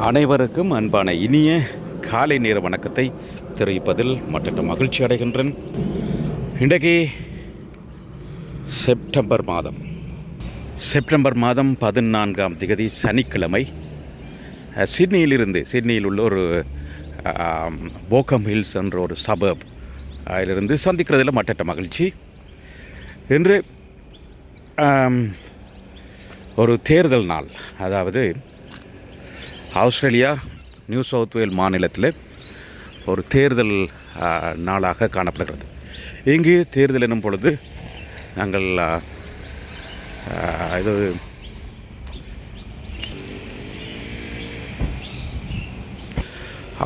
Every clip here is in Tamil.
அனைவருக்கும் அன்பான இனிய காலை நேர வணக்கத்தை தெரிவிப்பதில் மற்ற மகிழ்ச்சி அடைகின்றேன். இன்றைக்கு செப்டம்பர் மாதம் 14ஆம் தேதி சனிக்கிழமை. சிட்னியில் உள்ள ஒரு போக்கம் ஹில்ஸ் என்ற ஒரு சபர்ப் அதிலிருந்து சந்திக்கிறதில் மற்ற மகிழ்ச்சி. இன்று ஒரு தேர்தல் நாள், அதாவது ஆஸ்திரேலியா நியூ சவுத் வேல் மாநிலத்தில் ஒரு தேர்தல் நாளாக காணப்படுகிறது. இங்கு தேர்தல் எனும் பொழுது நாங்கள் இது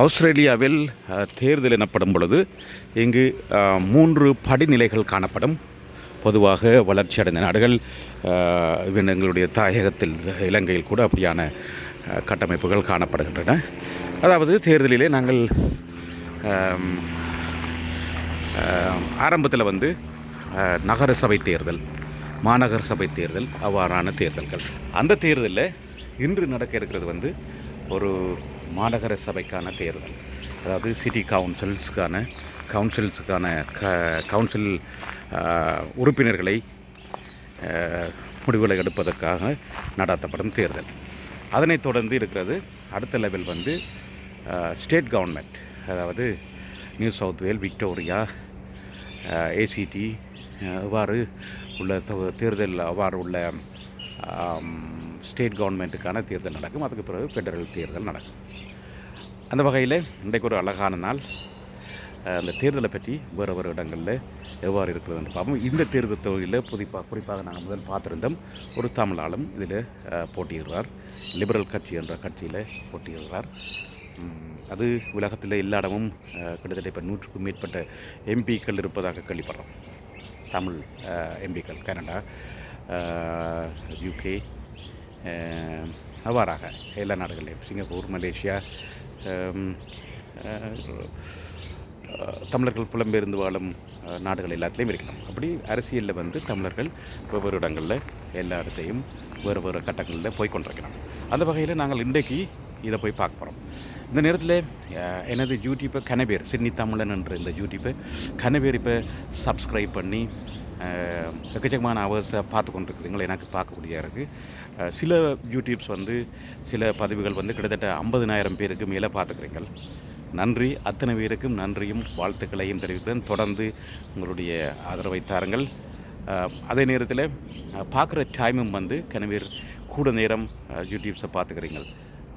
ஆஸ்திரேலியாவில் தேர்தல் எனப்படும் பொழுது இங்கு 3 படிநிலைகள் காணப்படும். பொதுவாக வளர்ச்சி அடைந்த நாடுகள், எங்களுடைய தாயகத்தில் இலங்கையில் கூட அப்படியான கட்டமைப்புகள் காணப்படுகின்றன. அதாவது தேர்தலிலே நாங்கள் ஆரம்பத்தில் நகர சபை தேர்தல், மாநகர சபை தேர்தல், அவ்வாறான தேர்தல்கள். அந்த தேர்தலில் இன்று நடக்க இருக்கிறது ஒரு மாநகர சபைக்கான தேர்தல். அதாவது சிட்டி கவுன்சில்ஸுக்கான கவுன்சில் உறுப்பினர்களை முடிவுகளை எடுப்பதற்காக நடத்தப்படும் தேர்தல். அதனைத் தொடர்ந்து இருக்கிறது அடுத்த லெவல் ஸ்டேட் கவர்மெண்ட், அதாவது நியூ சவுத் வேல், விக்டோரியா, ஏசிடி அவ்வாறு உள்ள தேர்தல், அவ்வாறு உள்ள ஸ்டேட் கவர்மெண்ட்டுக்கான தேர்தல் நடக்கும். அதுக்கு பிறகு ஃபெடரல் தேர்தல் நடக்கும். அந்த வகையில் இன்றைக்கு ஒரு அழகான நாள். அந்த தேர்தலை பற்றி வேறு இடங்களில் எவ்வாறு இருக்கிறது என்று பார்ப்போம். இந்த தேர்தல் தொகுதியில் குறிப்பாக நாங்கள் முதல் பார்த்துருந்தோம், ஒரு தமிழாலும் இதில் போட்டியிடுறார். லிபரல் கட்சி என்ற கட்சியில் போட்டியிடுறார். அது உலகத்தில் எல்லா இடமும் கிட்டத்தட்ட இப்போ 100க்கும் மேற்பட்ட எம்பிக்கள் இருப்பதாக கேள்விப்படுறோம். தமிழ் எம்பிக்கள் கனடா, யூகே, அவ்வாறாக எல்லா நாடுகளையும், சிங்கப்பூர், மலேசியா, தமிழர்கள் புலம்பெயர்ந்து வாழும் நாடுகள் எல்லாத்துலேயும் இருக்கணும். அப்படி அரசியலில் தமிழர்கள் வெவ்வேறு இடங்களில் எல்லா இடத்தையும் வேறு கட்டங்களில் போய் கொண்டிருக்கிறோம். அந்த வகையில் நாங்கள் இன்றைக்கு இதை போய் பார்க்க போகிறோம். இந்த நேரத்தில் எனது யூடியூப்பை கனவேர் சிட்னி தமிழன் என்ற இந்த யூடியூப்பை கனவேர் இப்போ சப்ஸ்கிரைப் பண்ணி எக்கச்சக்கமான அவர்ஸை பார்த்து கொண்டிருக்கிறீங்களா? எனக்கு பார்க்கக்கூடிய இருக்குது. சில யூடியூப்ஸ் சில பதிவுகள் கிட்டத்தட்ட 50,000 பேருக்கு மேலே பார்த்துக்கிறீங்கள். நன்றி. அத்தனை பேருக்கும் நன்றியும் வாழ்த்துக்களையும் தெரிவிக்கிறேன். தொடர்ந்து உங்களுடைய ஆதரவை தாருங்கள். அதே நேரத்தில் பார்க்குற டைமும் கனவேர் கூட நேரம் யூடியூப்ஸை பார்த்துக்கிறீங்கள்.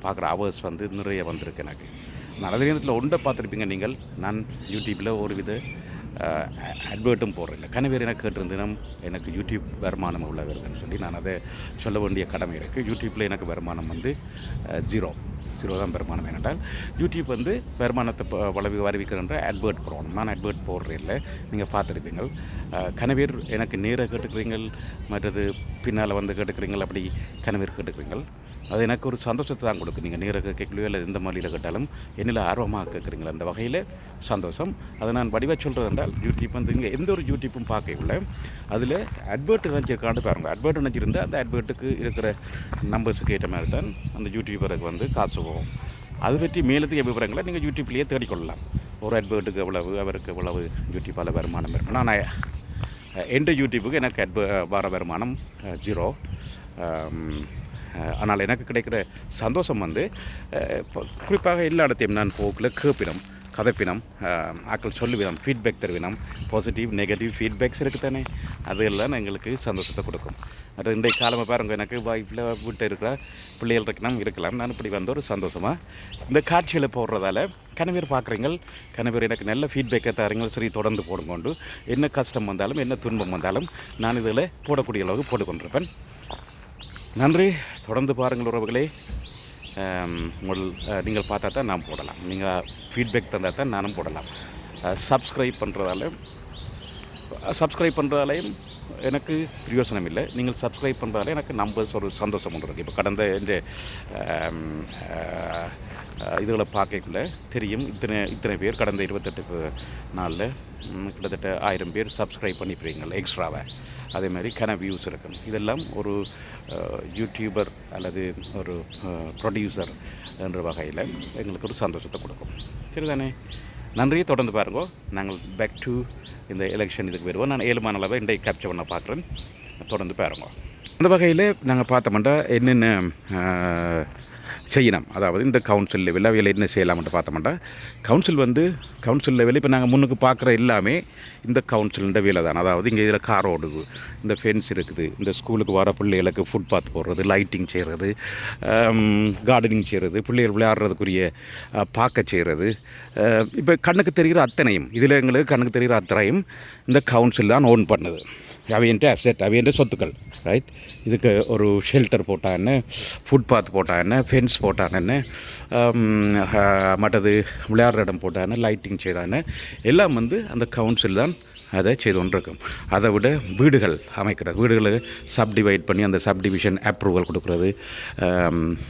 பார்க்குற அவர்ஸ் நிறைய வந்திருக்கு எனக்கு. நான் அதே நேரத்தில் ஒன்றை பார்த்துருப்பீங்க நீங்கள், நான் யூடியூப்பில் ஒரு வித அட்வர்ட்டும் போடுறேன். கனவேர் எனக்கு கேட்டிருந்தேன், எனக்கு யூடியூப் வருமானம் உள்ள வருதுன்னு சொல்லி நான் அதை சொல்ல வேண்டிய கடமை இருக்குது. யூடியூப்பில் எனக்கு வருமானம் ஜீரோ தான் வருமானம். ஏனென்றால் யூடியூப் வருமானத்தை வருவிக்கிறன்ற அட்வர்ட் போடணும். நான் அட்வர்ட் போடுறேன் இல்லை, நீங்கள் பார்த்துருப்பீங்கள். கனவேர் எனக்கு நேராக கேட்டுக்கிறீங்கள், மற்றது பின்னால் கேட்டுக்கிறீங்கள். அப்படி கனவேர் கேட்டுக்கிறீங்கள். அது எனக்கு ஒரு சந்தோஷத்தை தான் கொடுக்கும். நீங்கள் நேராக கேட்கலையோ இல்லை எந்த மாதிரியில் கேட்டாலும் என்னில் ஆர்வமாக கேட்குறீங்களா, அந்த வகையில் சந்தோஷம். அதை நான் வடிவாக சொல்கிறது என்றால், யூடியூப் இங்கே எந்த ஒரு யூடியூப்பும் பார்க்கல, அதில் அட்வர்ட் நினச்சிருக்காண்டு பாருங்கள். அட்வர்ட் நினச்சிருந்தால் அந்த அட்வர்ட்டுக்கு இருக்கிற நம்பர்ஸுக்கு ஏற்ற மாதிரி தான் அந்த யூடியூபருக்கு காசு போகும். அதை பற்றி மேலத்துக்கு விவரங்களை நீங்கள் யூடியூப்லேயே தேடிக்கொள்ளலாம். ஒரு அட்வர்ட்டுக்கு எவ்வளவு, அவருக்கு எவ்வளவு யூடியூப்பால் வருமானம் இருக்கும். நான் எந்த யூடியூப்புக்கு எனக்கு வர வருமானம் ஜீரோ. ஆனால் எனக்கு கிடைக்கிற சந்தோஷம் குறிப்பாக எல்லா இடத்தையும் நான் போக்கில் கேட்பினம், கதைப்பினம், ஆக்கள் சொல்லுவினம், ஃபீட்பேக் தருவினம். பாசிட்டிவ் நெகட்டிவ் ஃபீட்பேக்ஸ் இருக்குது தானே, அதெல்லாம் எங்களுக்கு சந்தோஷத்தை கொடுக்கும். அது இன்றைய காலமாக பாருங்க, எனக்கு வாய்ப்பில் வீட்டை இருக்கிற பிள்ளைகள் இருக்கலாம். நான் இப்படி ஒரு சந்தோஷமாக இந்த காட்சியில் போடுறதால கனவேர் பார்க்குறீங்கள். கனவேர் எனக்கு நல்ல ஃபீட்பேக்கை தரீங்கள். சரி, தொடர்ந்து போடுங்கொண்டு என்ன கஷ்டம் வந்தாலும் என்ன துன்பம் வந்தாலும் நான் இதில் போடக்கூடிய அளவுக்கு போட்டுக்கொண்டிருப்பேன். நன்றி. தொடர்ந்து பாருங்கள் உறவுகளே. நீங்கள் பார்த்தா தான் நான் போடலாம், நீங்கள் ஃபீட்பேக் தந்தால் தான் நானும் போடலாம். சப்ஸ்கிரைப் பண்ணுறதாலையும் எனக்கு பிரயோசனம் இல்லை. நீங்கள் சப்ஸ்கிரைப் பண்ணுறதால எனக்கு நம்பர்ஸ் ஒரு சந்தோஷம் ஒன்று இருக்குது. இப்போ கடந்த இந்த இதுகளை பார்க்கக்குள்ள தெரியும் இத்தனை பேர் கடந்த 28 நாளில் கிட்டத்தட்ட 1000 பேர் சப்ஸ்கிரைப் பண்ணிப்பீங்க எக்ஸ்ட்ராவை. அதே மாதிரி வியூஸ் இருக்கும். இதெல்லாம் ஒரு யூடியூபர் அல்லது ஒரு ப்ரொடியூசர் என்ற வகையில் எங்களுக்கு ஒரு சந்தோஷத்தை கொடுக்கும். சரிதானே? நன்றியை தொடர்ந்து பாருங்க. நாங்கள் பேக் டு இந்த எலெக்ஷன் இதுக்கு வருவோம். நான் 7 அளவை இன்றைக்கு கேப்சர் பண்ண பார்க்குறேன். தொடர்ந்து பாருங்க. அந்த வகையில் நாங்கள் பார்த்தோம்னா என்னென்ன செய்யணும், அதாவது இந்த கவுன்சில் லெவலில் அவையில் என்ன செய்யலாம்ட்டு பார்த்தோம்னா கவுன்சில் லெவலில் இப்போ நாங்கள் முன்னுக்கு பார்க்குற எல்லாமே இந்த கவுன்சிலுன்ற வேலை தான். அதாவது இங்கே இதில் கார் ஓடுது, இந்த ஃபென்ஸ் இருக்குது, இந்த ஸ்கூலுக்கு வர பிள்ளைகளுக்கு ஃபுட்பாத் போடுறது, லைட்டிங் செய்கிறது, கார்டனிங் செய்கிறது, பிள்ளைகள் விளையாடுறதுக்குரிய பார்க்க செய்கிறது, இப்போ கண்ணுக்கு தெரிகிற அத்தனையும் இதில் எங்களுக்கு கண்ணுக்கு தெரிகிற அத்தனையும் இந்த கவுன்சில் தான் ஓன் பண்ணுது. அவையன்ட்டு அசெட், அவையன்ட்டு சொத்துக்கள். ரைட்? இதுக்கு ஒரு ஷெல்டர் போட்டால் என்ன, ஃபுட்பாத் போட்டால் என்ன, ஃபென்ஸ் போட்டால் என்ன, மற்றது விளையாடுற இடம் போட்டால் என்ன, லைட்டிங் செய்தால் என்ன, எல்லாம் அந்த கவுன்சில் தான் அதை செய்து கொண்டிருக்கும். அதை விட வீடுகள் அமைக்கிறது, வீடுகளை சப்டிவைட் பண்ணி அந்த சப்டிவிஷன் அப்ரூவல் கொடுக்குறது,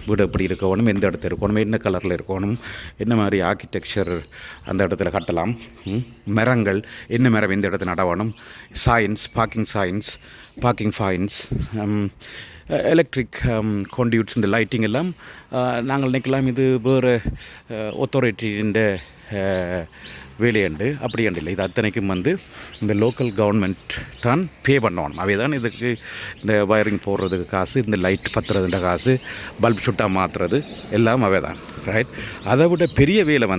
வீடு எப்படி இருக்கணும், எந்த இடத்துல இருக்கணும், என்ன கலரில் இருக்கணும், என்ன மாதிரி ஆர்கிடெக்சர் அந்த இடத்துல கட்டலாம், மரங்கள் என்ன மரம் எந்த இடத்துல நடவணும், சயின்ஸ், பார்க்கிங் ஃபைன்ஸ், எலக்ட்ரிக் கான்டியூட்ஸ், இந்த லைட்டிங் எல்லாம் நாங்கள் நினைக்கலாம் இது வேறு ஒத்தாரிட்டியின் வேலையண்டு அப்படியாண்டு இல்லை. இது அத்தனைக்கும் இந்த லோக்கல் கவர்மெண்ட் தான் பே பண்ணணும். அவை தான் இதுக்கு இந்த வயரிங் போடுறதுக்கு காசு, இந்த லைட் பத்துறதுன்ற காசு, பல்ப் சுட்டாக மாற்றுறது எல்லாம் அவை தான். ரைட்? அதை விட பெரிய வேலை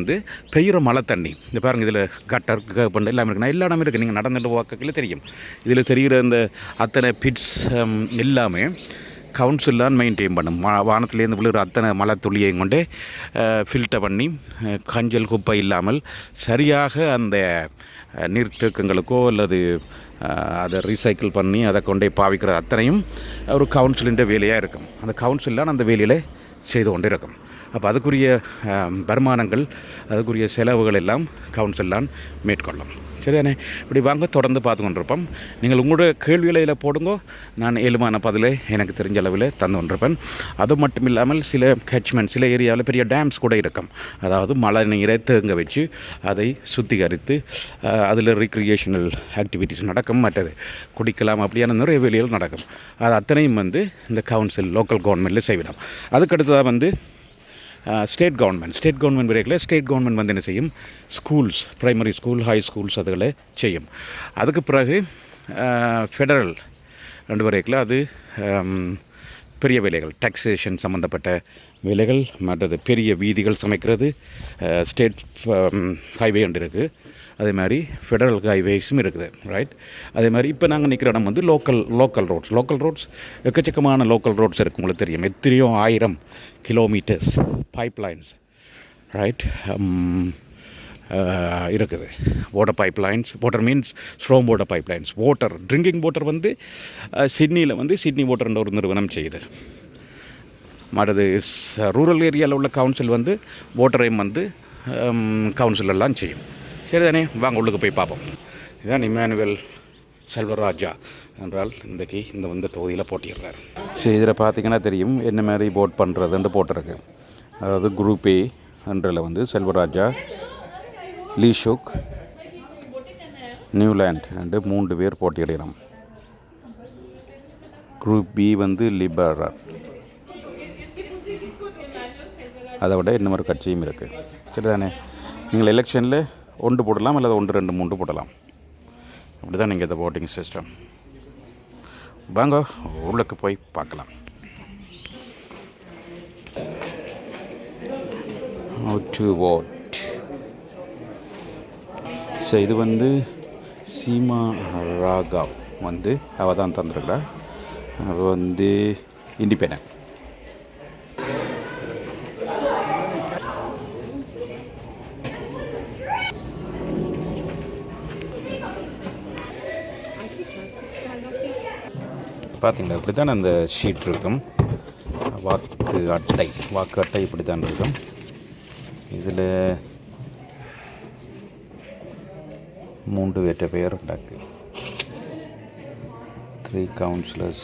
பெய்கிற மழை தண்ணி. இந்த பாருங்கள், இதில் கட்டர் பண்ண எல்லாமே இருக்குது. நான் எல்லா இடமே இருக்குது. நீங்கள் நடந்துட்டு வாக்கல தெரியும். இதில் தெரிகிற இந்த அத்தனை பிட்ஸ் எல்லாமே கவுன்சில் தான் மெயின்டைன் பண்ணும். வானத்துலேருந்து விழுகிற அத்தனை மழை துளியையும் கொண்டே ஃபில்டர் பண்ணி கஞ்சல் குப்பை இல்லாமல் சரியாக அந்த நீர்த்தேக்கங்களுக்கோ அல்லது அதை ரீசைக்கிள் பண்ணி அதை கொண்டே பாவிக்கிற அத்தனையும் ஒரு கவுன்சிலின் வேலையாக இருக்கும். அந்த கவுன்சில் தான் அந்த வேலையில் செய்து கொண்டு இருக்கும். அப்போ அதுக்குரிய வருமானங்கள், அதுக்குரிய செலவுகள் எல்லாம் கவுன்சில் தான் மேற்கொள்ளும். சரிதானே? இப்படி வாங்க, தொடர்ந்து பார்த்து கொண்டிருப்போம். நீங்கள் உங்களோட கேள்விகளை இதில் போடுங்க. நான் ஏழுமான பதிலை எனக்கு தெரிஞ்ச அளவில் தந்து கொண்டிருப்பேன். அது மட்டும் இல்லாமல் சில கேட்ச்மெண்ட், சில ஏரியாவில் பெரிய டேம்ஸ் கூட இருக்கும். அதாவது மழை நீரை தேங்க வச்சு அதை சுத்திகரித்து அதில் ரீக்ரியேஷனல் ஆக்டிவிட்டீஸ் நடக்கும், மற்றது குடிக்கலாம், அப்படியான நிறைய வேலைகள் நடக்கும். அது அத்தனையும் இந்த கவுன்சில் லோக்கல் கவர்மெண்ட்டில் செய்விடும். அதுக்கடுத்ததாக ஸ்டேட் கவர்மெண்ட் வரைக்கும் ஸ்டேட் கவர்மெண்ட் என்ன செய்யும், schools, primary school, high schools அதுகளை செய்யும். அதுக்கு பிறகு ஃபெடரல் 2 வரைக்கும் அது பெரிய வேலைகள், டாக்ஸேஷன் சம்மந்தப்பட்ட வேலைகள், மற்றது பெரிய வீதிகள் சமைக்கிறது, ஸ்டேட் ஹைவே ஒன்று இருக்குது, அதே மாதிரி ஃபெடரல் ஹைவேஸும் இருக்குது. ரைட்? அதே மாதிரி இப்போ நாங்கள் நிற்கிற இடம் லோக்கல் ரோட்ஸ் எக்கச்சக்கமான லோக்கல் ரோட்ஸ் இருக்குது. உங்களுக்கு தெரியும், எத்தனையோ 1000 கிலோமீட்டர்ஸ் பைப்லைன்ஸ். ரைட்? இருக்குது. Water means strong water pipelines. Drinking water சிட்னியில் சிட்னி வாட்டர்ன்ற ஒரு நிறுவனம் செய்யுது. மற்றது ரூரல் ஏரியாவில் உள்ள கவுன்சில் வாட்டரையும் கவுன்சில் எல்லாம் செய்யும். சரிதானே? வாங்க உள்ளுக்கு போய் பார்ப்போம். இதுதான் இமானுவேல் செல்வராஜா என்றால் இன்றைக்கி இந்த தொகுதியில் போட்டிடுறார். சரி, இதில் பார்த்திங்கன்னா தெரியும் என்ன மாதிரி போட் பண்ணுறதுன்னு போட்டிருக்கு. அதாவது குரூப் ஏ என்றில் செல்வராஜா, லீஷுக், நியூலாண்ட் என்று 3 பேர் போட்டியிடணும். குரூப் பி லிபரல், அதை விட இன்னும் ஒரு கட்சியும் இருக்குது. சரிதானே? நீங்கள் எலெக்ஷனில் 1 போடலாம், அல்லது 1, 2, 3 போடலாம். அப்படி தான் நீங்கள் இந்த voting சிஸ்டம். வாங்க உள்ளுக்கு போய் பார்க்கலாம். How to vote. ஸோ இது சீமா ராகவ் அவ தான் தந்துருக்குறா. அவ இண்டிபெண்டன்ட். பார்த்தீங்களா, இப்படி தான் அந்த ஷீட் இருக்கும். வாக்கு அட்டை இப்படி தான் இருக்கும். இதில் 3 பேர்ட்ட பெயர் உண்டாக்கு. 3 councillors.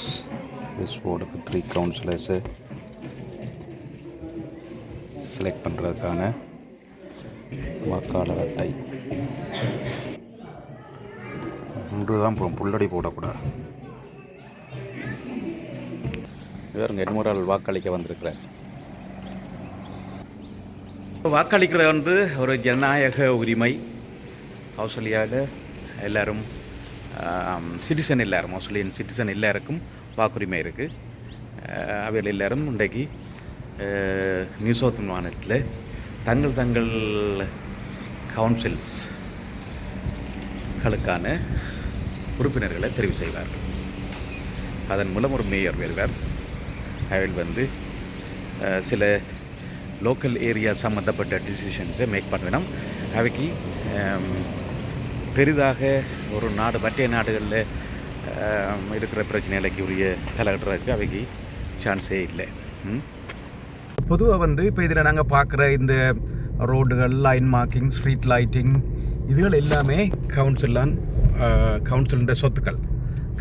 This வார்டுக்கு 3 councillors செலக்ட் பண்ணுறதுக்கான வாக்காளர் அட்டை. ஒன்று தான் புள்ளடி போடக்கூடாது. இவருங்க இன்னொரு வாக்களிக்க வந்திருக்கிறார். வாக்களிக்கிறது வந்து ஒரு ஜனநாயக உரிமை. ஆஸ்திரேலியாவில் எல்லோரும் சிட்டிசன் எல்லாரும் ஆஸ்திரேலியன் சிட்டிசன் எல்லாருக்கும் வாக்குரிமை இருக்குது. அவைகள் எல்லாரும் இன்றைக்கு நியூ சவுத் மாநிலத்தில் தங்கள் கவுன்சில்ஸ்களுக்கான உறுப்பினர்களை தெரிவு செய்வார்கள். அதன் மூலம் ஒரு மேயர் வருவார். அவைகள் வந்து சில லோக்கல் ஏரியா சம்மந்தப்பட்ட டிசிஷன்ஸை மேக் பண்ணணும். அவைக்கு பெரிதாக ஒரு நாடு மற்ற நாடுகளில் இருக்கிற பிரச்சனைகளுக்கு உரிய தலையிடுறதுக்கு அவைக்கு சான்ஸே இல்லை. பொதுவாக வந்து இப்போ இதில் நாங்கள் பார்க்குற இந்த ரோடுகள், லைன் மார்க்கிங், ஸ்ட்ரீட் லைட்டிங் இதுகள் எல்லாமே கவுன்சிலுடைய சொத்துக்கள்.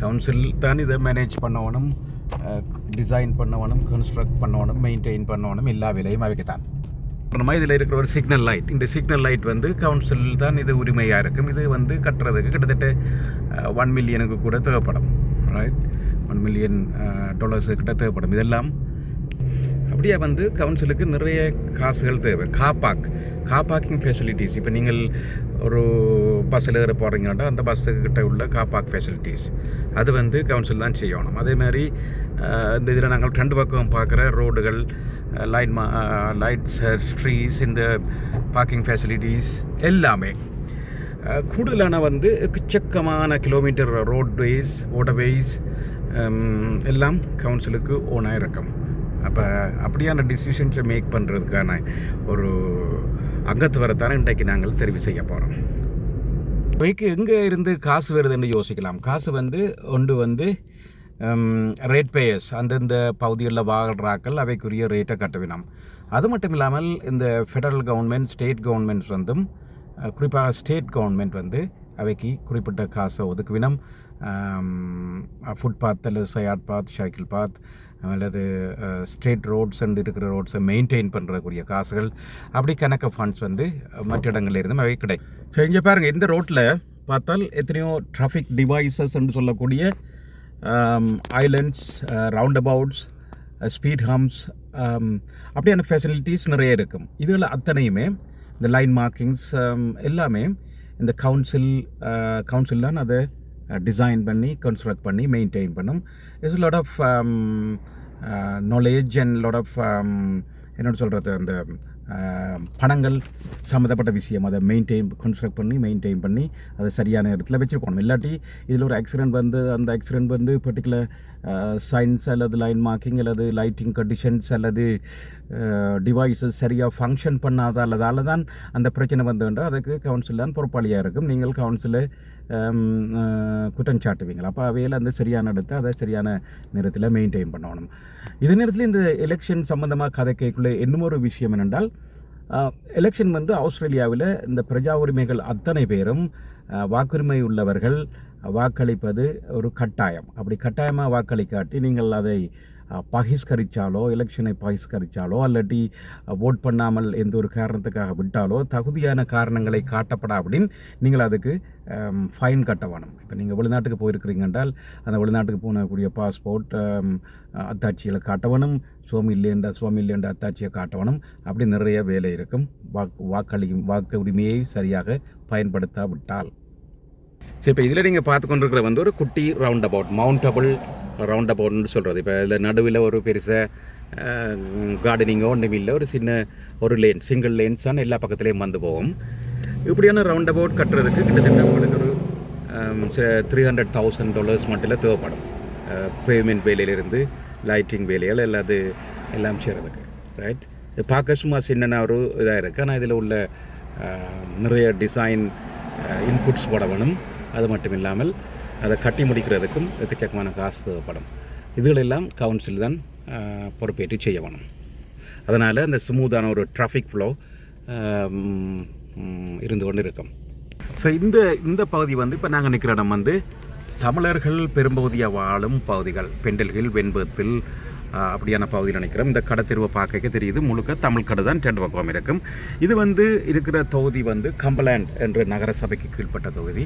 கவுன்சில் தான் இதை மேனேஜ் பண்ணணும், டிசைன் பண்ணணும், கன்ஸ்ட்ரக்ட் பண்ணணும், மெயின்டைன் பண்ணணும், எல்லா வேலையும் அவைக்குத்தான். அப்புறமா இதில் இருக்கிற ஒரு சிக்னல் லைட், இந்த சிக்னல் லைட் வந்து கவுன்சில் தான் இது உரிமையாக இருக்கும். இது வந்து கட்டுறதுக்கு கிட்டத்தட்ட $1 million கூட தேவைப்படும். ரைட், $1 million கிட்ட தேவைப்படும். இதெல்லாம் அப்படியே வந்து கவுன்சிலுக்கு நிறைய காசுகள் தேவை. காப்பாக்கிங் ஃபெசிலிட்டிஸ், இப்போ நீங்கள் ஒரு பஸ்ஸில் ஏற போகிறீங்கன்னா அந்த பஸ்ஸுக்கிட்ட உள்ள காப்பாக் ஃபெசிலிட்டிஸ் அது வந்து கவுன்சில் தான் செய்யணும். அதே மாதிரி இந்த இதில் நாங்கள் 2 பக்கம் பார்க்குற ரோடுகள், லைட்ஸ், ஸ்ட்ரீட்ஸ், இந்த பார்க்கிங் ஃபெசிலிட்டிஸ் எல்லாமே கூடுதலான வந்து எக்கச்சக்கமான கிலோமீட்டர் ரோட்வேஸ், வாட்டர்வேஸ் எல்லாம் கவுன்சிலுக்கு ஓனாக இருக்கும். அப்போ அப்படியான டிசிஷன்ஸை மேக் பண்ணுறதுக்கான ஒரு அங்கத்துவரத்தான இன்றைக்கு நாங்கள் தெரிவு செய்ய போகிறோம். இப்போக்கு எங்கே இருந்து காசு வருதுன்னு யோசிக்கலாம். காசு வந்து ஒன்று வந்து ரேட் பேயர்ஸ், அந்தந்த பகுதிகளில் வாழ்கிறாக்கள் அவைக்குரிய ரேட்டை கட்டுவினோம். அது மட்டும் இல்லாமல் இந்த ஃபெடரல் கவர்மெண்ட், ஸ்டேட் கவர்மெண்ட்ஸ் வந்தும், குறிப்பாக ஸ்டேட் கவர்மெண்ட் வந்து அவைக்கு குறிப்பிட்ட காசை ஒதுக்குவினோம். ஃபுட்பாத் அல்லது சயாட் பாத், சைக்கிள் பாத் அல்லது ஸ்ட்ரேட் ரோட்ஸ் அண்ட் இருக்கிற ரோட்ஸை மெயின்டைன் பண்ணுறக்கூடிய காசுகள், அப்படி கணக்கு ஃபண்ட்ஸ் வந்து மற்ற இடங்களில் இருந்தும் அவை கிடைக்கும். ஸோ இங்கே பாருங்கள், இந்த ரோட்டில் பார்த்தால் எத்தனையோ டிராஃபிக் டிவைசஸ் என்று சொல்லக்கூடிய ஐலண்ட்ஸ், ரவுண்ட் அபவுட்ஸ், ஸ்பீட் ஹம்ப்ஸ், அப்படியான ஃபெசிலிட்டிஸ் நிறைய இருக்கும். இதில் அத்தனையுமே இந்த லைன் மார்க்கிங்ஸ் எல்லாமே இந்த கவுன்சில் தான் அதை டிசைன் பண்ணி, கன்ஸ்ட்ரக்ட் பண்ணி, மெயின்டைன் பண்ணும். It's lot of knowledge and lot of என்னென்னு சொல்கிறது, அந்த பணங்கள் சம்மந்தப்பட்ட விஷயம். அதை கன்ஸ்ட்ரக்ட் பண்ணி, மெயின்டைன் பண்ணி அதை சரியான இடத்துல வச்சுருக்கணும். இல்லாட்டி இதில் ஒரு ஆக்சிடெண்ட் வந்து அந்த ஆக்சிடெண்ட் வந்து பர்டிகுலர் சைன்ஸ் அல்லது லைன் மார்க்கிங் அல்லது லைட்டிங் கண்டிஷன்ஸ் அல்லது டிவைஸஸ் சரியாக ஃபங்க்ஷன் பண்ணாதால் தான் அந்த பிரச்சனை வந்துன்றால் அதுக்கு கவுன்சில் தான் பொறுப்பாளியாக இருக்கும். நீங்கள் கவுன்சிலை குற்றம் சாட்டுவீங்களா? அப்போ அவையில் அந்த சரியான இடத்தை அதை சரியான நேரத்தில் மெயின்டைன் பண்ணணும். இதே நேரத்தில் இந்த எலெக்ஷன் சம்மந்தமாக கதைக்குள்ளே இன்னும் ஒரு விஷயம் என்னென்றால், எலெக்ஷன் வந்து ஆஸ்திரேலியாவில் இந்த பிரஜா உரிமைகள் அத்தனை பேரும் வாக்குரிமை உள்ளவர்கள் வாக்களிப்பது ஒரு கட்டாயம். அப்படி கட்டாயமாக வாக்களிக்காட்டி நீங்கள் அதை பகிஷ்கரித்தாலோ, எலெக்ஷனை பகிஷ்கரித்தாலோ, அல்லாட்டி ஓட் பண்ணாமல் எந்த ஒரு காரணத்துக்காக விட்டாலோ, தகுதியான காரணங்களை காட்டப்படா அப்படின்னு நீங்கள் அதுக்கு ஃபைன் கட்ட வேணும். இப்போ நீங்கள் வெளிநாட்டுக்கு போயிருக்கிறீங்க என்றால் அந்த வெளிநாட்டுக்கு போகக்கூடிய பாஸ்போர்ட் அத்தாட்சிகளை காட்ட வேணும். சுவாமி இல்லைன்ற அத்தாட்சியை காட்ட வேணும். அப்படி நிறைய வேலை இருக்கும் வாக்கு உரிமையை சரியாக பயன்படுத்தாவிட்டால். சரி, இப்போ இதில் நீங்கள் பார்த்து கொண்டிருக்கிற வந்து ஒரு குட்டி ரவுண்ட் அபவுட், மவுண்டபிள் ரவுண்ட் அபவுட்னு சொல்கிறது. இப்போ இதில் நடுவில் ஒரு பெருசாக கார்டனிங்கோ ஒன்றும் இல்லை, ஒரு சின்ன ஒரு லேன், சிங்கிள் லேன்ஸான எல்லா பக்கத்துலேயும் வந்து போகும். இப்படியான ரவுண்ட் அபவுட் கட்டுறதுக்கு கிட்டத்தட்ட உங்களுக்கு ஒரு $300,000 மட்டும் தேவைப்படும். பேமெண்ட் வேலையிலிருந்து லைட்டிங் வேலைகள் எல்லாம் செய்கிறதுக்கு. ரைட், பார்க்க சும்மா சின்ன ஒரு இதாக இருக்குது. ஆனால் இதில் உள்ள நிறைய டிசைன் இன்புட்ஸ் போட வேணும். அது மட்டும் இல்லாமல் அதை கட்டி முடிக்கிறதுக்கும் எக்கச்சக்கமான காசு தேவைப்படும். இதுகளெல்லாம் கவுன்சில் தான் பொறுப்பேற்று செய்ய வேணும். அதனால் அந்த ஸ்மூத்தான ஒரு டிராஃபிக் ஃப்ளோ இருந்து கொண்டு இருக்கும். ஸோ இந்த பகுதி வந்து இப்போ நாங்கள் நிற்கிற இடம் வந்து தமிழர்கள் பெரும்பகுதியாக வாழும் பகுதிகள் பெண்டல்கில் வெண்பத்தில் அப்படியான பகுதியில் நினைக்கிறோம். இந்த கடை தெருவை பார்க்க தெரியுது, முழுக்க தமிழ் கடை தான் 2 பக்கம் இருக்கும். இது இருக்கிற தொகுதி கம்பலேண்ட் என்ற நகர சபைக்கு கீழ்ப்பட்ட தொகுதி.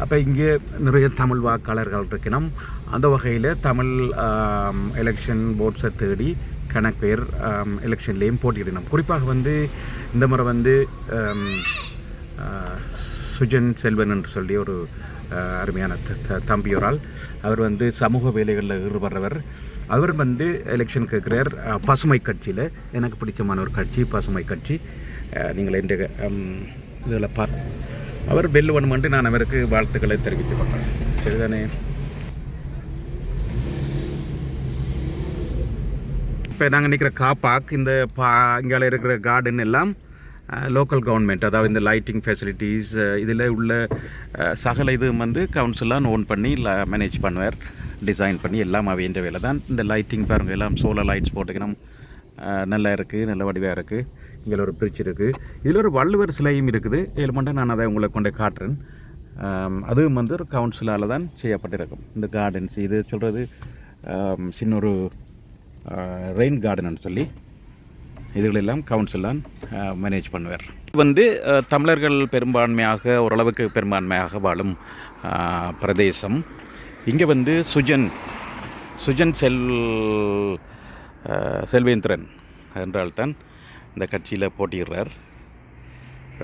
அப்போ இங்கே நிறைய தமிழ் வாக்காளர்கள் இருக்கணும். அந்த வகையில் தமிழ் எலெக்ஷன் போர்ட்ஸை தேடி கணக்கு பேர் எலெக்ஷன்லேயும் போட்டியிடணும். குறிப்பாக இந்த முறை சுஜன் செல்வன் என்று சொல்லி ஒரு அருமையான தம்பியோரால் அவர் சமூக வேலைகளில் ஈடுபடுறவர். அவர் எலெக்ஷன் கேட்குறார் பசுமை கட்சியில். எனக்கு பிடிச்சமான ஒரு கட்சி பசுமை கட்சி. நீங்கள் இந்த இதில் அவர் பெல் வேணுமென்று நான் அவருக்கு வாழ்த்துக்களை தெரிவித்துக் கொண்டேன். சரிதானே? இப்போ நாங்கள் நிற்கிற காப்பாக் இந்த இங்கே இருக்கிற கார்டன் எல்லாம் லோக்கல் கவர்மெண்ட், அதாவது இந்த லைட்டிங் ஃபெசிலிட்டிஸ் இதில் உள்ள சகல இது கவுன்சிலாக ஓன் பண்ணி மேனேஜ் பண்ணுவார், டிசைன் பண்ணி எல்லாம் வேண்டிய வேலை தான். இந்த லைட்டிங் பாருங்கள், எல்லாம் சோலார் லைட்ஸ் போட்டுக்கணும். நல்லா இருக்குது, நல்ல வடிவாக இருக்குது. இங்கே ஒரு பிரிட்ஜ் இருக்குது. இதில் ஒரு வள்ளுவர் சிலையும் இருக்குது. இதில் மட்டும் நான் அதை உங்களை கொண்டு காட்டுறேன். அதுவும் ஒரு கவுன்சிலால் தான் செய்யப்பட்டிருக்கும். இந்த கார்டன்ஸ் இது சொல்கிறது சின்ன ஒரு ரெயின் கார்டன்னு சொல்லி இதுகளெல்லாம் கவுன்சில் தான் மேனேஜ் பண்ணுவார். தமிழர்கள் பெரும்பான்மையாக ஓரளவுக்கு பெரும்பான்மையாக வாழும் பிரதேசம். இங்கே சுஜன் செல்வேந்திரன் என்றால் தான் இந்த கட்சியில் போட்டியிடுறார்.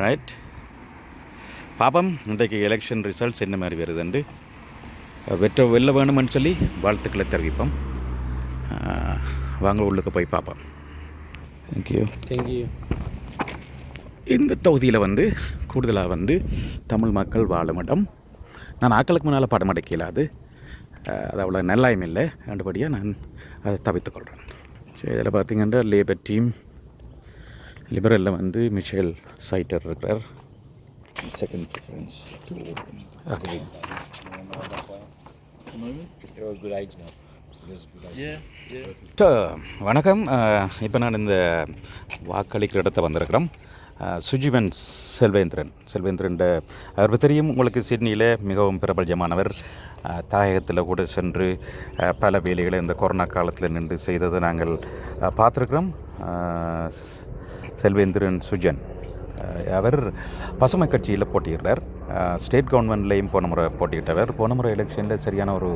ரைட், பாப்பம் இன்றைக்கு எலெக்ஷன் ரிசல்ட்ஸ் என்ன மாதிரி வருதுண்டு வெல்ல வேணுமென்னு சொல்லி வாழ்த்துக்களை தெரிவிப்போம். வாங்க உள்ளுக்கு போய் பார்ப்போம். தேங்க்யூ. இந்த தொகுதியில் கூடுதலாக தமிழ் மக்கள் வாழும் இடம். நான் ஆக்களுக்கு முன்னால் படம் அடைக்கலாது, அது அவ்வளோ நல்லாயும் இல்லை. ரெண்டுபடியாக நான் அதை தவிர்த்துக்கொள்கிறேன். சரி, இதில் பார்த்திங்கன்னா லேபர் டீம் லிபரலில் மிஷேல் சைட்டர் இருக்கிறார். Second preference. வணக்கம். இப்போ நான் இந்த வாக்களிக்கிற இடத்த வந்திருக்கிறோம். சுஜிவன் செல்வேந்திரன் அவர் தெரியும் உங்களுக்கு. சிட்னியில் மிகவும் பிரபலமானவர். தாயகத்தில் கூட சென்று பல வேலைகளை இந்த கொரோனா காலத்தில் நின்று செய்ததை நாங்கள் பார்த்துருக்குறோம். செல்வேந்திரன் சுஜன் அவர் பசுமை கட்சியில் போட்டியிடுறார். ஸ்டேட் கவர்மெண்ட்லேயும் போன முறை போட்டியிட்டவர். போன முறை எலெக்ஷனில் சரியான ஒரு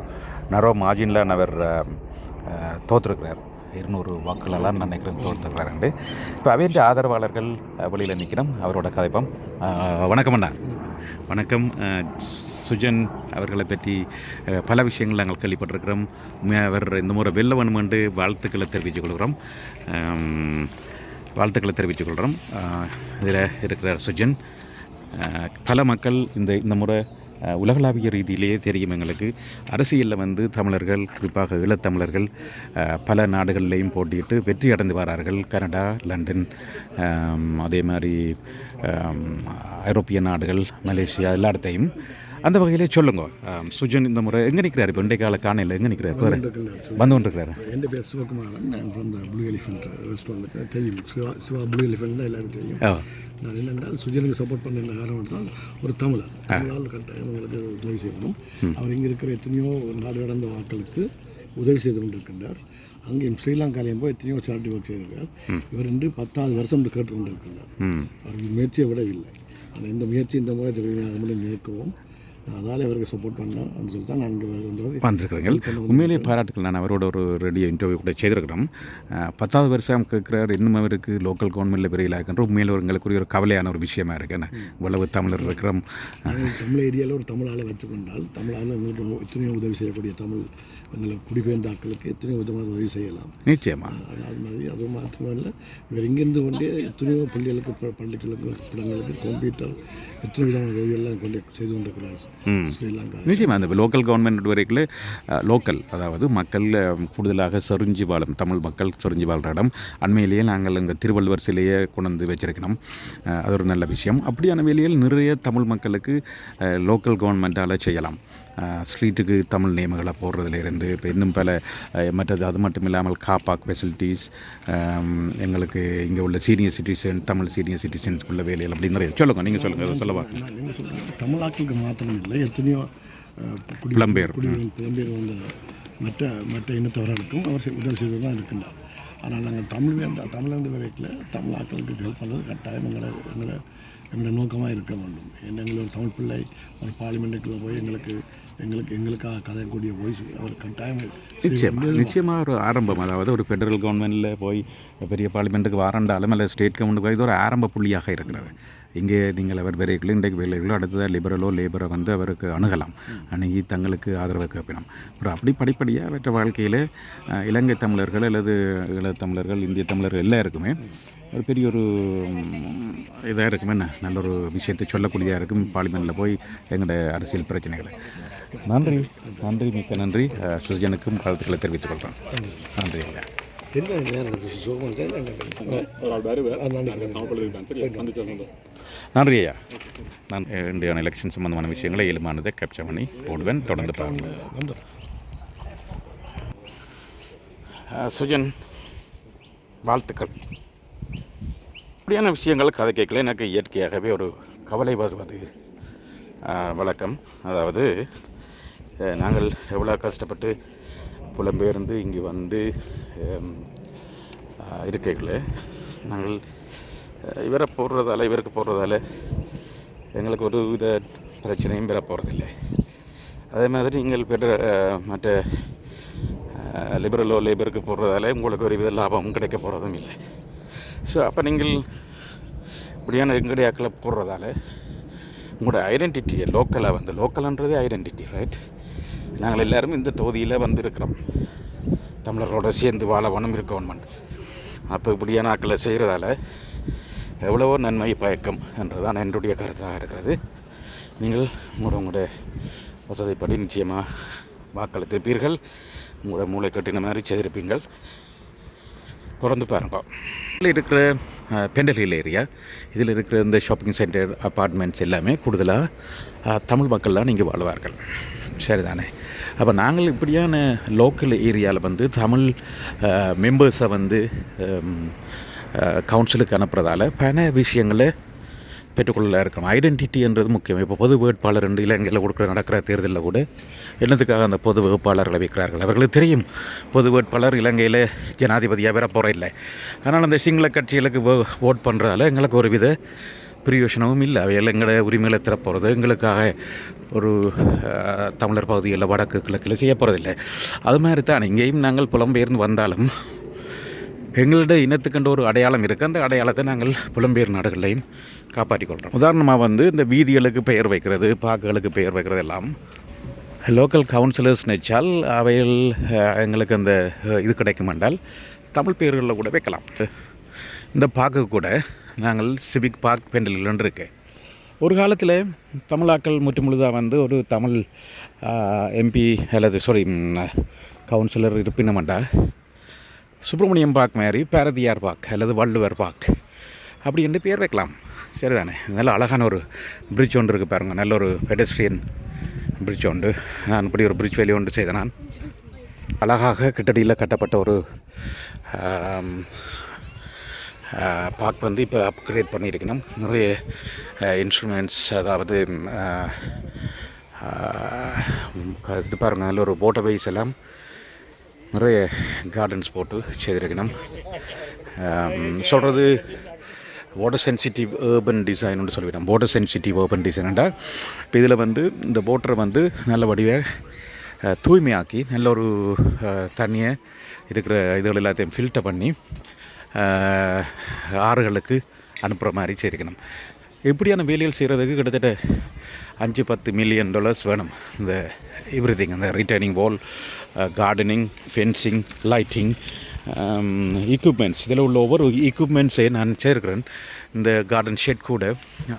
நரோ மார்ஜினில் அவர் தோற்றுருக்கிறார். 200 வாக்குகளெல்லாம் நான் நினைக்கிறேன் தோற்றுருக்கிறாரு. இப்போ அவைய ஆதரவாளர்கள் வெளியில் நிற்கிறோம். அவரோட கதைப்போம். வணக்கம் அண்ணா. வணக்கம். சுஜன் அவர்களை பற்றி பல விஷயங்கள் நாங்கள் கேள்விப்பட்டிருக்கிறோம். அவர் இந்த முறை வெல்ல வேணுமென்று வாழ்த்துக்களை தெரிவித்துக் கொள்கிறோம். இதில் இருக்கிற சுஜன் பல மக்கள் இந்த முறை உலகளாவிய ரீதியிலேயே தெரியும் எங்களுக்கு. அரசியலில் தமிழர்கள், குறிப்பாக ஈழத்தமிழர்கள் பல நாடுகளிலேயும் போட்டியிட்டு வெற்றி அடைந்து வரார்கள். கனடா, லண்டன், அதே மாதிரி ஐரோப்பிய நாடுகள், மலேசியா, எல்லா இடத்தையும். அந்த வகையிலே சொல்லுங்க, சுஜன் இந்த முறை எங்கே நிற்கிறார்? இப்போ இன்றைய கால காணையில் எங்கே நிற்கிறார்? பேர் வந்து கொண்டிருக்கிறார். என் பேர் சிவகுமாரன். நான் ப்ளூ எலிஃபென்ட் ரெஸ்டாரண்ட் தெரியும். சிவா ப்ளூ எலிஃபென்ட் எல்லாருக்கும் தெரியும். நான் என்னென்றால் சுஜனுக்கு சப்போர்ட் பண்ண காரணம் என்றால் ஒரு தமிழால் கட்டாயம் உங்களுக்கு உதவி செய்யணும். அவர் இங்கே இருக்கிற எத்தனையோ நாடு கடந்த வாக்களுக்கு உதவி செய்து கொண்டிருக்கின்றார். அங்கேயும் ஸ்ரீலங்காலையும் போய் எத்தனையோ சாரிட்டி ஒர்க் செய்திருக்கார். இவர் 10வது வருஷம் கேட்டுக்கொண்டிருக்கின்றார். அவர் முயற்சியை விடவில்லை. ஆனால் இந்த முயற்சி இந்த முறை திருவிழாமல் நினைக்கவும் அதால் இவருக்கு சப்போர்ட் பண்ணேன் அப்படின்னு சொல்லி தான் நான் இங்கே வந்திருக்கிறேன். உண்மையிலேயே பாராட்டுகள். நான் அவரோட ஒரு ரேடியோ இன்டர்வியூ கூட செய்திருக்கிறோம். 10வது வருஷம் கேட்குறார். இன்னும் அவருக்கு லோக்கல் கவர்மெண்ட்டில் பெரிய இருக்கின்ற உண்மையில் எங்களுக்குரிய ஒரு கவலையான ஒரு விஷயமா இருக்குன்னு. இவ்வளவு தமிழர் இருக்கிறோம். தமிழ் ஏரியாவில் ஒரு தமிழால் வச்சுக்கொண்டால் தமிழால் எங்களுக்கு எத்தனையோ உதவி செய்யக்கூடிய தமிழ் எங்களை குடிபெயர்ந்த ஆட்களுக்கு எத்தனையோ விதமாக உதவி செய்யலாம். நிச்சயமாக. அது மாதிரி அது மாத்திரமல்ல, இவர் இங்கேருந்து கொண்டே எத்தனையோ பள்ளிகளுக்கு, பள்ளிகளுக்கு, இடங்களுக்கு கம்ப்யூட்டர் எத்தனை விதமான உதவியெல்லாம் கொண்டு செய்து கொண்டிருக்கிறார் ஸ்ரீலங்கா. நிச்சயமாக அந்த லோக்கல் கவர்மெண்ட் வரைக்கும் லோக்கல், அதாவது மக்கள் கூடுதலாக சொரிஞ்சு வாழும் தமிழ் மக்கள் சொரிஞ்சு வாழ்கிற இடம். அண்மையிலேயே நாங்கள் இந்த திருவள்ளுவர் சிலையை கொண்டு வச்சிருக்கணும். அது ஒரு நல்ல விஷயம். அப்படியான வேலையில் நிறைய தமிழ் மக்களுக்கு லோக்கல் கவர்மெண்ட்டால் செய்யலாம். ஸ்ட்ரீட்டுக்கு தமிழ் நேம்களை போடுறதுலேருந்து இப்போ இன்னும் பல மற்றது அது மட்டும் இல்லாமல் காப்பாக் ஃபெசிலிட்டிஸ், எங்களுக்கு இங்கே உள்ள சீனியர் சிட்டிசன் தமிழ் சீனியர் சிட்டிசன்ஸ்க்குள்ள வேலைகள் அப்படி நிறைய சொல்லுங்கள். நீங்கள் சொல்லுங்கள், அதை சொல்லவா? நீங்கள் சொல்லுங்கள். தமிழாக்களுக்கு மாத்திரம் இல்லை, எத்தனையோ புலம்பெயர் புலம்பெயர் வந்த மற்ற இனத்தவர்களுக்கும் அவர் உதவி செய்து தான் இருக்கின்றார். ஆனால் நாங்கள் தமிழ்லேருந்து வரைக்கும் தமிழ் ஆக்களுக்கு ஹெல்ப் பண்ணுறது கட்டாயம் எங்களோட நோக்கமாக இருக்க வேண்டும். எங்களை ஒரு தமிழ் பிள்ளை ஒரு பார்லிமெண்ட்டுக்குள்ளே போய் எங்களுக்காக கதையக்கூடிய வாய்ஸ் அவர் கட்டாயம் நிச்சயமாக ஒரு ஆரம்பம். அதாவது ஒரு ஃபெடரல் கவர்மெண்ட்டில் போய் பெரிய பார்லிமெண்ட்டுக்கு வாரண்டாலும் இல்லை ஸ்டேட் கவர்மெண்ட்டுக்கு போய் இது ஒரு ஆரம்ப புள்ளியாக இருக்கிறது. இங்கே நீங்கள் அவர் வேலைகளோ இன்றைக்கு வேலைகளோ அடுத்ததாக லேபரை வந்து அவருக்கு அணுகலாம், அணுகி தங்களுக்கு ஆதரவை கேட்பினோம். அப்புறம் அப்படி படிப்படியாக அவற்ற வாழ்க்கையில் இலங்கை தமிழர்கள் அல்லது ஈழத்தமிழர்கள் இந்திய தமிழர்கள் எல்லாருக்குமே ஒரு பெரிய ஒரு இதாக இருக்கும், என்ன நல்ல ஒரு விஷயத்தை சொல்லக்கூடியதாக இருக்கும் பார்லிமெண்ட்டில் போய் எங்களோட அரசியல் பிரச்சனைகளை. நன்றி நன்றி, மிக்க நன்றி. சுஜனுக்கும் கருத்துக்களை தெரிவித்துக் கொள்கிறேன். நன்றி ஐயா. நன்றி ஐயா. நான் இந்தியான எலெக்ஷன் சம்பந்தமான விஷயங்களை இயலுமானதை கேப்சர் பண்ணி போடுவேன். தொடர்ந்து பாருங்கள். சுஜன், வாழ்த்துக்கள். இப்படியான விஷயங்கள் கதை கேட்கல எனக்கு இயற்கையாகவே ஒரு கவலை வருவது வழக்கம். அதாவது நாங்கள் எவ்வளோ கஷ்டப்பட்டு புலம்பெயர்ந்து இங்கே வந்து இருக்கைகள நாங்கள் இவருக்கு போடுறதால எங்களுக்கு ஒரு வித பிரச்சனையும் பெற போகிறதில்லை. அதே மாதிரி நீங்கள் மற்ற லேபருக்கு போடுறதால உங்களுக்கு ஒரு வித லாபமும் கிடைக்க போகிறதும் இல்லை. ஸோ அப்போ நீங்கள் இப்படியான எங்களுடைய ஆக்களை போடுறதால உங்களோட ஐடென்டிட்டியை லோக்கல்ன்றதே ஐடென்டிட்டி, ரைட்? நாங்கள் எல்லோரும் இந்த தொகுதியில் வந்து இருக்கிறோம், தமிழர்களோட சேர்ந்து வாழ வனம் கவர்மெண்ட். அப்போ இப்படியான ஆக்களை செய்கிறதால எவ்வளவோ நன்மை பயக்கம் என்றுதான் என்னுடைய கருத்தாக இருக்கிறது. நீங்கள் உங்களுடைய வசதிப்படி நிச்சயமாக வாக்களித்திருப்பீர்கள், உங்களோட மூளை கட்டின மாதிரி செய்திருப்பீங்கள். தொடர்ந்து பாருங்க. இதில் இருக்கிற பெண்டல் ஹில் ஏரியா, இதில் இருக்கிற இந்த ஷாப்பிங் சென்டர் அப்பார்ட்மெண்ட்ஸ் எல்லாமே கூடுதலாக தமிழ் மக்கள்லாம் இங்கே வாழ்வார்கள், சரிதானே? அப்போ நாங்கள் இப்படியான லோக்கல் ஏரியாவில் வந்து தமிழ் மெம்பர்ஸை வந்து கவுன்சிலுக்கு அனுப்புறதால பல விஷயங்களை பெற்றுக்கொள்ள இருக்கணும். ஐடென்டிட்டின்றது முக்கியம். இப்போ பொது வேட்பாளர் என்று இலங்கையில் நடக்கிற தேர்தலில் கூட என்னத்துக்காக அந்த பொது வேட்பாளர்களை வைக்கிறார்கள்? அவர்களுக்கு தெரியும் பொது வேட்பாளர் இலங்கையில் ஜனாதிபதியாக வர போகிற இல்லை. அதனால் அந்த சிங்கள கட்சிகளுக்கு ஓட் பண்ணுறதால எங்களுக்கு ஒரு வித பிரயோஜனமும் இல்லை. அவையில் எங்களை உரிமைகளை தரப்போகிறது எங்களுக்காக ஒரு தமிழர் பகுதிகளில் வடக்கு கிழக்கில் செய்ய போகிறதில்லை. அது மாதிரி தான் இங்கேயும் நாங்கள் புலம்பெயர்ந்து வந்தாலும் எங்களோட இனத்துக்கென்ற ஒரு அடையாளம் இருக்குது. அந்த அடையாளத்தை நாங்கள் புலம்பெயர் நாடுகளையும் காப்பாற்றிக் கொள்கிறோம். உதாரணமாக வந்து இந்த வீதிகளுக்கு பெயர் வைக்கிறது, பார்க்குகளுக்கு பெயர் வைக்கிறது எல்லாம் லோக்கல் கவுன்சிலர்ஸ் நினைச்சால் அவையில் எங்களுக்கு அந்த இது கிடைக்கும் என்றால் தமிழ் பெயர்களில் கூட வைக்கலாம். இந்த பார்க்கு கூட நாங்கள் சிவிக் பார்க் பெண்டலில் இருக்கு. ஒரு காலத்தில் தமிழாக்கள் முற்றுமுழுதாக வந்து ஒரு தமிழ் எம்பி அல்லது கவுன்சிலர் இருப்பினமாண்டா சுப்பிரமணியம் பார்க் மாதிரி பாரதியார் பார்க் அல்லது வள்ளுவர் பார்க் அப்படி என்று பேர் வைக்கலாம், சரிதானே? நல்ல அழகான ஒரு பிரிட்ஜ் ஒன்று இருக்குது பாருங்கள், நல்ல ஒரு பெடஸ்ட்ரியன் பிரிட்ஜ் ஒன்று. நான் இப்படி ஒரு பிரிட்ஜ் வேலி ஒன்று செய்தேன். நான் அழகாக கிட்டடியில் கட்டப்பட்ட ஒரு பார்க் வந்து இப்போ அப்கிரேட் பண்ணியிருக்கணும். நிறைய இன்ஸ்ட்ருமெண்ட்ஸ், அதாவது இது பாருங்கள், நல்ல ஒரு போட்டோவைஸ் எல்லாம் நிறைய கார்டன்ஸ் போட்டு செய்திருக்கணும். சொல்கிறது வாட்டர் சென்சிட்டிவ் ஏர்பன் டிசைன்னு சொல்லிவிட்டோம். வாட்டர் சென்சிட்டிவ் ஏர்பன் டிசைன்டா இப்போ இதில் வந்து இந்த வாட்டரை வந்து நல்ல வடிவாக தூய்மையாக்கி நல்ல ஒரு தண்ணியை இருக்கிற இதுகள் எல்லாத்தையும் ஃபில்டர் பண்ணி ஆறுகளுக்கு அனுப்புகிற மாதிரி செய்திருக்கணும். இப்படியான வேலைகள் செய்கிறதுக்கு கிட்டத்தட்ட $5-10 மில்லியன் வேணும். இந்த எவ்ரிதிங், இந்த ரிட்டர்னிங் வால், கார்டனிங், ஃபென்சிங், லைட்டிங், எக்யூப்மெண்ட்ஸ், இதில் உள்ள ஒவ்வொரு எக்யூப்மெண்ட்ஸை நான் சேர்க்கிறேன். இந்த கார்டன் ஷெட் கூட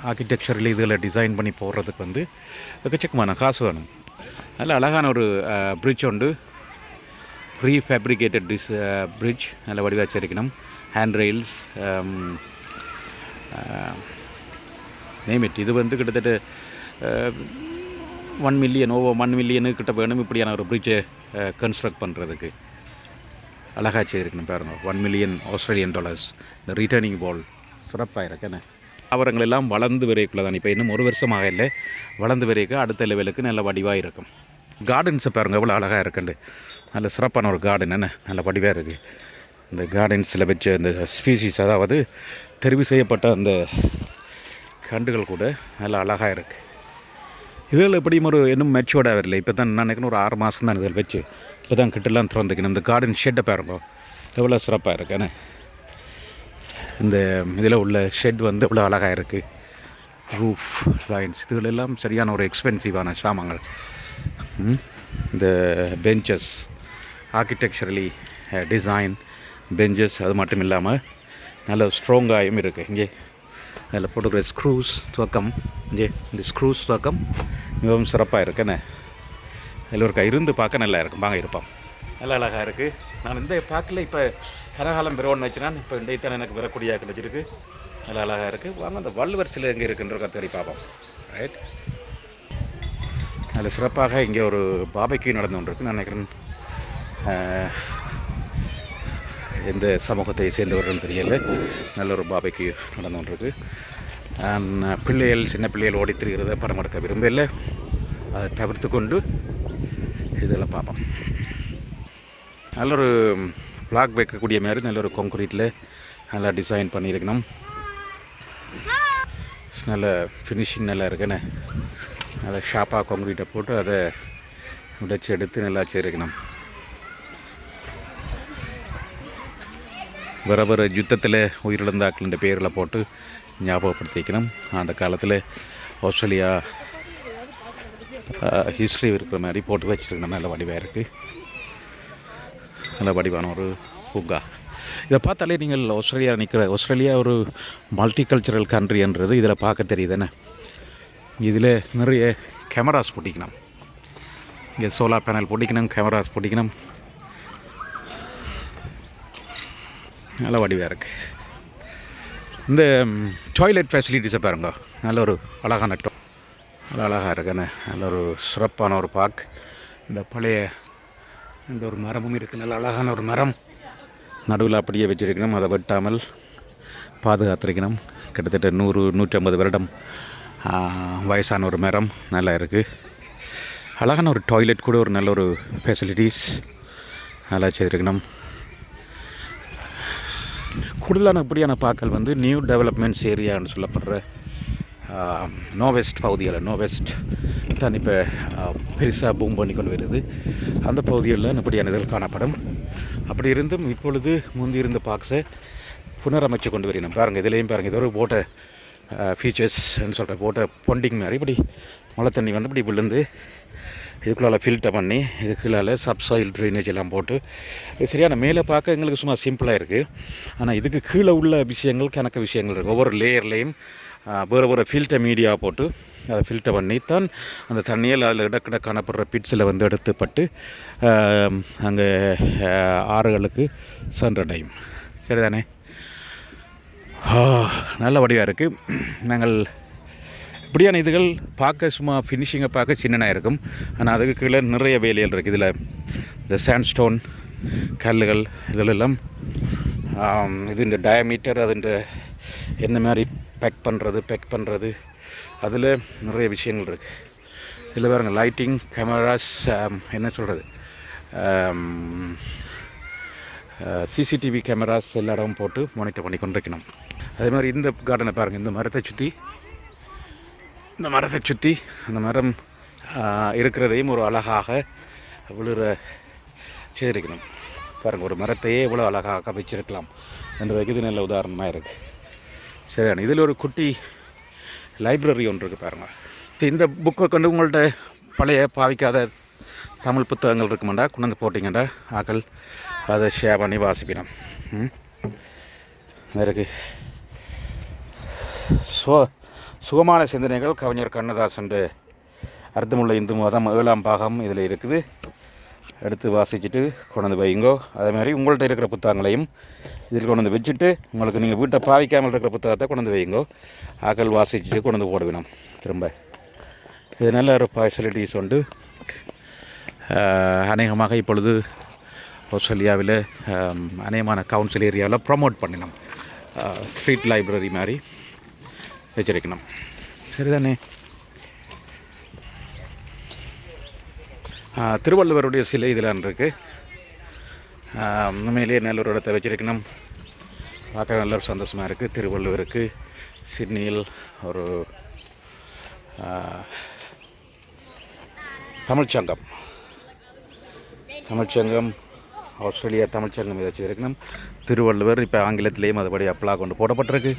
ஆர்கிடெக்சரில் இதில் டிசைன் பண்ணி போடுறதுக்கு வந்து எக்கச்சக்கமான காசு வேணும். நல்ல அழகான ஒரு பிரிட்ஜ் உண்டு, ப்ரீ ஃபேப்ரிகேட்டட் பிரிட்ஜ், நல்ல வடிவாக வச்சிருக்கணும். Hand rails, name it. இது வந்து கிட்டத்தட்ட $1 million ஓவர் $1 million கிட்ட வேணும் இப்படியான ஒரு பிரிட்ஜை கன்ஸ்ட்ரக்ட் பண்ணுறதுக்கு. அழகாக செய்திருக்கணும் பாருங்கள். $1 million Australian dollars. இந்த ரிட்டர்னிங் வால் சிறப்பாக இருக்குன்னு. தாவரங்கள் எல்லாம் வளர்ந்து வரைக்குள்ள தான். இப்போ இன்னும் 1 வருஷமாக இல்லை, வளர்ந்து வரைக்கும் அடுத்த லெவலுக்கு நல்ல வடிவாக இருக்கும். கார்டன்ஸை பாருங்கள் எவ்வளோ அழகாக இருக்குண்டு. நல்ல சிறப்பான ஒரு கார்டன் என்ன, நல்ல வடிவாக இருக்குது. இந்த கார்டன்ஸில் வச்ச இந்த ஸ்பீசிஸ், அதாவது தெரிவு செய்யப்பட்ட அந்த கண்டுகள் கூட நல்லா அழகாக இருக்குது. இதில் எப்படியும் ஒரு இன்னும் மெச்சூர்டாக வரல. இப்போ தான் நான் நினைக்கணும் ஒரு 6 மாதம் தான் இதில் வச்சு இப்போ தான் கிட்டலாம் திறந்துக்கணும். இந்த கார்டன் ஷெட்டை பாருங்க எவ்வளோ சிறப்பாக இருக்குன்னு. இந்த இதில் உள்ள ஷெட் வந்து எவ்வளோ அழகாக இருக்குது. ரூஃப் லைன்ஸ் இதுகளெல்லாம் சரியான ஒரு எக்ஸ்பென்சிவான சாமான்கள். இந்த பெஞ்சஸ் ஆர்கிடெக்சரலி டிசைன் பெஞ்சஸ், அது மட்டும் இல்லாமல் நல்ல ஸ்ட்ராங்காகவும் இருக்குது. இங்கே அதில் போட்டுக்கிற ஸ்க்ரூஸ் துவக்கம், இங்கே இந்த ஸ்க்ரூஸ் துவக்கம் மிகவும் சிறப்பாக இருக்குன்னு. அதில் ஒரு இருந்து பார்க்க நல்லா இருக்கும், வாங்க இருப்போம். நல்லா அழகாக இருக்குது. நான் இந்த பார்க்கல இப்போ கனகாலம் பெறோன்னு வச்சுனான். இப்போ இந்த இத்தனை எனக்கு பெறக்கூடிய கிடைச்சிருக்கு. நல்லா அழகாக இருக்குது. வாங்க அந்த வள்ளுவர் சிலை எங்கே இருக்குன்ற தேடி பார்ப்போம். ரைட், அதில் சிறப்பாக இங்கே ஒரு பாபைக்கு நடந்து கொண்டிருக்கு. நான் நினைக்கிறேன் எந்த சமூகத்தை சேர்ந்தவர்கள் தெரியல. நல்ல ஒரு பாபைக்கு நடந்து கொண்டிருக்கு. பிள்ளைகள் சின்ன பிள்ளைகள் ஓடி திரிகிறத படம் எடுக்க விரும்பல, அதை தவிர்த்து கொண்டு இதெல்லாம் பார்ப்போம். நல்ல ஒரு பிளாக் வைக்கக்கூடிய மாதிரி நல்ல ஒரு கான்க்ரீட்டில் நல்லா டிசைன் பண்ணியிருக்கணும். நல்ல ஃபினிஷிங் நல்லா இருக்குன்னு. அதை ஷாப்பாக கான்க்ரீட்டை போட்டு அதை உடைச்சி எடுத்து நல்லா வச்சுருக்கணும். வேறு யுத்தத்தில் உயிரிழந்தாக்களின் பேரில் போட்டு ஞாபகப்படுத்திக்கணும். அந்த காலத்தில் ஆஸ்திரேலியா ஹிஸ்ட்ரி இருக்கிற மாதிரி போட்டு வச்சுருக்கணும். நல்ல வடிவாக இருக்குது. நல்ல வடிவான ஒரு பூங்கா. இதை பார்த்தாலே நீங்கள் ஆஸ்திரேலியா ஒரு மல்டிகல்ச்சரல் கண்ட்ரின்றது இதில் பார்க்க தெரியுதுன்னு. இதில் நிறைய கேமராஸ் போட்டிக்கணும். இங்கே சோலார் பேனல் போட்டிக்கணும், கேமராஸ் போட்டிக்கணும். நல்ல வடிவாக இருக்குது. இந்த டாய்லெட் ஃபெசிலிட்டிஸை பாருங்க, நல்ல ஒரு அழகான நல்ல அழகாக இருக்குன்னு. நல்ல ஒரு சிறப்பான ஒரு பார்க். இந்த பழைய இந்த ஒரு மரமும் இருக்குது, நல்ல அழகான ஒரு மரம் நடுவில் அப்படியே வச்சுருக்கணும். அதை வெட்டாமல் பாதுகாத்திருக்கணும். கிட்டத்தட்ட 100-150 வருடம் வயசான ஒரு மரம் நல்லா இருக்குது. அழகான ஒரு டாய்லெட் கூட ஒரு நல்ல ஒரு ஃபெசிலிட்டிஸ் நல்லா செய்திருக்கணும். கூடுதலான இப்படியான பார்க்கல் வந்து நியூ டெவலப்மெண்ட்ஸ் ஏரியான்னு சொல்லப்படுற நோவெஸ்ட் பகுதிகளில், நோவெஸ்ட் தான் இப்போ பெருசாக பூம் பண்ணி கொண்டு வருது. அந்த பகுதிகளில் இப்படியான இதில் காணப்படும். அப்படி இருந்தும் இப்பொழுது முந்தி இருந்த பார்க்ஸை புனரமைச்சு கொண்டு வரணும். பாருங்கள், இதுலேயும் பாருங்கள், இது ஒரு போட்டை ஃபீச்சர்ஸ்ன்னு சொல்கிற போட்டை பொண்டிங் மாதிரி இப்படி மழை தண்ணி வந்து இப்படி விழுந்து இதுக்குள்ளால் ஃபில்டர் பண்ணி இதுக்குள்ளால் சப்சாயில் ட்ரைனேஜ் எல்லாம் போட்டு சரியான மேலே பார்க்க எங்களுக்கு சும்மா சிம்பிளாக இருக்குது. ஆனால் இதுக்கு கீழே உள்ள விஷயங்கள் கணக்கு விஷயங்கள் இருக்குது. ஒவ்வொரு லேயர்லேயும் வேறு ஃபில்டர் மீடியா போட்டு அதை ஃபில்டர் பண்ணி தான் அந்த தண்ணியில் அதில் இடக்கிட காணப்படுற பிட்ஸில் வந்து எடுத்துப்பட்டு அங்கே ஆறுகளுக்கு சென்றடையும். சரிதானே? நல்ல வடிவாக இருக்குது. நாங்கள் இப்படியான இதுகள் பார்க்க சும்மா ஃபினிஷிங்கை பார்க்க சின்னனாக இருக்கும். ஆனால் அதுக்கு கீழே நிறைய வேலைகள் இருக்குது. இதில் இந்த சாண்ட்ஸ்டோன் கல்லுகள் இதிலெல்லாம் இது இந்த டயமீட்டர் அதுன்ற என்ன மாதிரி பேக் பண்ணுறது அதில் நிறைய விஷயங்கள் இருக்குது. இதில் பாருங்க லைட்டிங், கேமராஸ், என்ன சொல்கிறது, சிசிடிவி கேமராஸ் எல்லா இடமும் போட்டு மானிட்டர் பண்ணி கொண்டிருக்கணும். அதே மாதிரி இந்த கார்டனை பாருங்கள். இந்த மரத்தை சுற்றி அந்த மரம் இருக்கிறதையும் ஒரு அழகாக விழுற செய்திருக்கணும். பாருங்கள், ஒரு மரத்தையே இவ்வளோ அழகாக வச்சிருக்கலாம் என்றதுக்கு இது நல்ல உதாரணமாக இருக்குது. சரியான இதில் ஒரு குட்டி லைப்ரரி ஒன்று இருக்குது பாருங்கள். இப்போ இந்த புக்கை கொண்டு உங்கள்கிட்ட பழைய பாவிக்காத தமிழ் புத்தகங்கள் இருக்குமாண்டா கொண்டு வந்து போட்டிங்கண்டா ஆக்கள் அதை ஷேர் பண்ணி வாசிப்பினோம். இருக்குது சுகமான சிந்தனைகள் கவிஞர் கண்ணதாசன் அர்த்தமுள்ள இந்து மதம் 7ஆம் பாகம் இதில் இருக்குது. எடுத்து வாசிச்சுட்டு கொண்டு வந்து வைங்கோ. அதே மாதிரி உங்கள்கிட்ட இருக்கிற புத்தகங்களையும் இதில் கொண்டு வந்து வச்சுட்டு உங்களுக்கு நீங்கள் வீட்டை பாவிக்காமல் இருக்கிற புத்தகத்தை கொண்டு வந்து வைங்கோ. ஆக்கள் வாசிச்சுட்டு கொண்டு வந்து போடுவினோம். திரும்ப இது நல்ல ஒரு ஃபெசிலிட்டிஸ் உண்டு. அநேகமாக இப்பொழுது ஆஸ்திரேலியாவில் அநேகமான கவுன்சில் ஏரியாவில் ப்ரமோட் பண்ணினோம். ஸ்ட்ரீட் லைப்ரரி மாதிரி வச்சிருக்கணும். சரிதானே? திருவள்ளுவருடைய சிலை இதில் இருக்குது. உண்மையிலேயே நல்ல ஒரு இடத்தை வச்சிருக்கணும். பார்க்க நல்ல ஒரு சந்தோஷமாக இருக்குது. திருவள்ளுவருக்கு சிட்னியில் ஒரு தமிழ்ச்சங்கம் ஆஸ்திரேலியா தமிழ்ச்சங்கம் இதை வச்சுருக்கணும். திருவள்ளுவர் இப்போ ஆங்கிலத்திலேயும் அதுபடி அப்பலாக கொண்டு போடப்பட்டிருக்கு.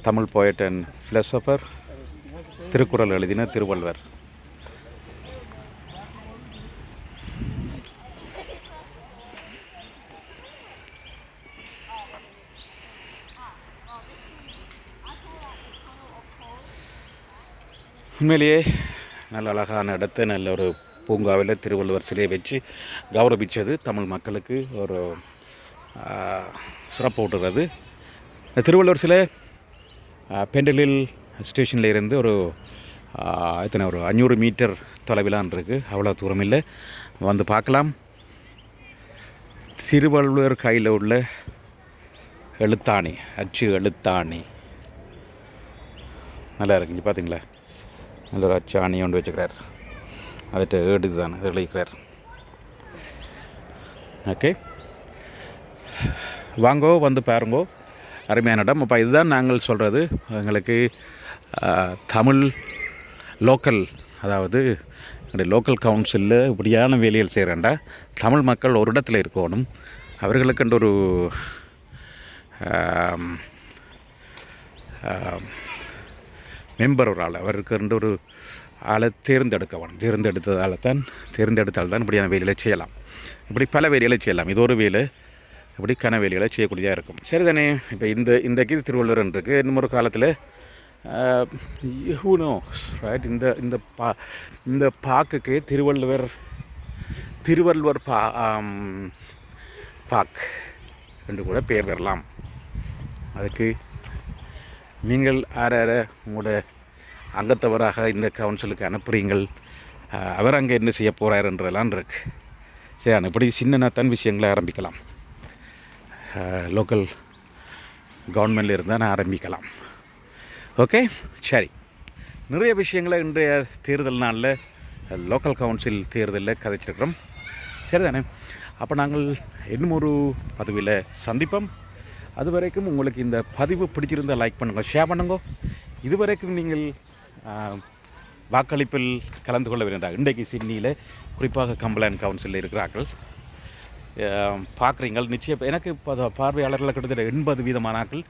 தமிழ் போயட் அண்ட் ஃபிலோசோஃபர், திருக்குறள் எழுதின திருவள்ளுவர். உண்மையிலேயே நல்ல அழகான இடத்த நல்ல ஒரு பூங்காவில் திருவள்ளுவர் சிலையை வச்சு கௌரவித்தது தமிழ் மக்களுக்கு ஒரு சிறப்பு ஊட்டுறது. இந்த திருவள்ளுவர் சிலை பெண்டலில் ஸ்டேஷனில் இருந்து ஒரு 500 மீட்டர் தொலைவிலான் இருக்குது. அவ்வளோ தூரம் இல்லை, வந்து பார்க்கலாம். திருவள்ளுவர் கையில் உள்ள எழுத்தாணி, அச்சு எழுத்தாணி நல்லா இருக்குங்க. பார்த்தீங்களா, நல்ல ஒரு அச்சு ஆணி ஒன்று வச்சுக்கிறார். அதுகிட்ட ஏடு தான் எழுதிக்கிறார். ஓகே, வாங்கோ, வந்து பாருங்கோ, அருமையான இடம். அப்போ இதுதான் நாங்கள் சொல்கிறது. எங்களுக்கு தமிழ் லோக்கல், அதாவது எங்களுடைய லோக்கல் கவுன்சிலில் இப்படியான வேலைகள் செய்கிறேன்டா தமிழ் மக்கள் ஒரு இடத்துல இருக்கணும். அவர்களுக்குன்ற ஒரு மெம்பர், ஒரு ஆள், அவருக்கு ஒரு ஆளை தேர்ந்தெடுக்க வேணும். தேர்ந்தெடுத்தால் தான் இப்படியான வேலைகளை செய்யலாம். இப்படி பல வேலைகளை செய்யலாம். இது ஒரு வேலை, இப்படி கன வேலைகளை செய்யக்கூடியதாக இருக்கும். சரிதானே? இப்போ இன்றைக்கு திருவள்ளுவர் இருக்குது. இன்னும் ஒரு காலத்தில் ஹூனோ ரைட், இந்த பாக்குக்கு திருவள்ளுவர் பாக் என்று கூட பெயர் வரலாம். அதுக்கு நீங்கள் உங்களோட அங்கத்தவராக இந்த கவுன்சிலுக்கு அனுப்புகிறீங்கள். அவர் அங்கே என்ன செய்ய போகிறாருன்றதெல்லாம் இருக்கு. சரி, இப்படி சின்னத்தான் விஷயங்களை ஆரம்பிக்கலாம். லோக்கல் கவர்மெண்ட்டில் இருந்தால் நான் ஆரம்பிக்கலாம். ஓகே, சரி. நிறைய விஷயங்களை இன்றைய தேர்தல் நாளில், லோக்கல் கவுன்சில் தேர்தலில் கதைச்சிருக்கிறோம். சரிதானே? அப்போ நாங்கள் இன்னும் ஒரு பதிவில் சந்திப்போம். அது வரைக்கும் உங்களுக்கு இந்த பதிவு பிடிச்சிருந்தால் லைக் பண்ணுங்க, ஷேர் பண்ணுங்க. இதுவரைக்கும் நீங்கள் வாக்களிப்பில் கலந்து கொள்ள வேண்டாம். இன்றைக்கு சிட்னியில் குறிப்பாக கம்பளைன் கவுன்சிலில் இருக்கிறார்கள் பார்க்குறீங்கள். நிச்சயம் எனக்கு இப்போ பார்வையாளர்கள் கிட்டத்தட்ட 80% ஆட்கள்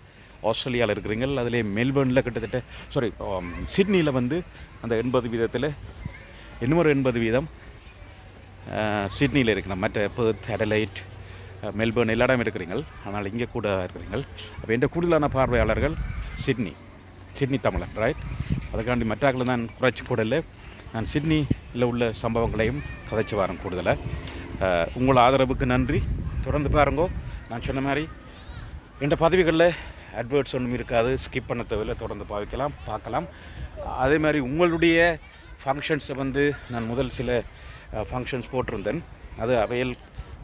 ஆஸ்திரேலியாவில் இருக்கிறீங்கள். அதிலே மெல்பர்னில் கிட்டத்தட்ட சிட்னியில் வந்து அந்த 80% இன்னும் ஒரு 80% சிட்னியில் இருக்கணும். மற்ற பெர்த், அடலைட், மெல்பர்ன் எல்லா இடம் இருக்கிறீங்கள். ஆனால் இங்கே கூட இருக்கிறீங்கள். அப்போ என்ற கூடுதலான பார்வையாளர்கள் சிட்னி தமிழன், ரைட்? அதுக்காண்டி மற்றாக்கள் நான் குறைச்சி கூடல. நான் சிட்னியில் உள்ள சம்பவங்களையும் கதைச்சி வரேன் கூடுதலாக. உங்கள் ஆதரவுக்கு நன்றி. தொடர்ந்து பாருங்கோ. நான் சொன்ன மாதிரி என்ற பதவிகளில் அட்வர்ட்ஸ் ஒன்றும் இருக்காது, ஸ்கிப் பண்ண தேவையில்லை, தொடர்ந்து பார்க்கலாம். அதே மாதிரி உங்களுடைய ஃபங்க்ஷன்ஸை வந்து நான் முதல் சில ஃபங்க்ஷன்ஸ் போட்டிருந்தேன். அது அவையல்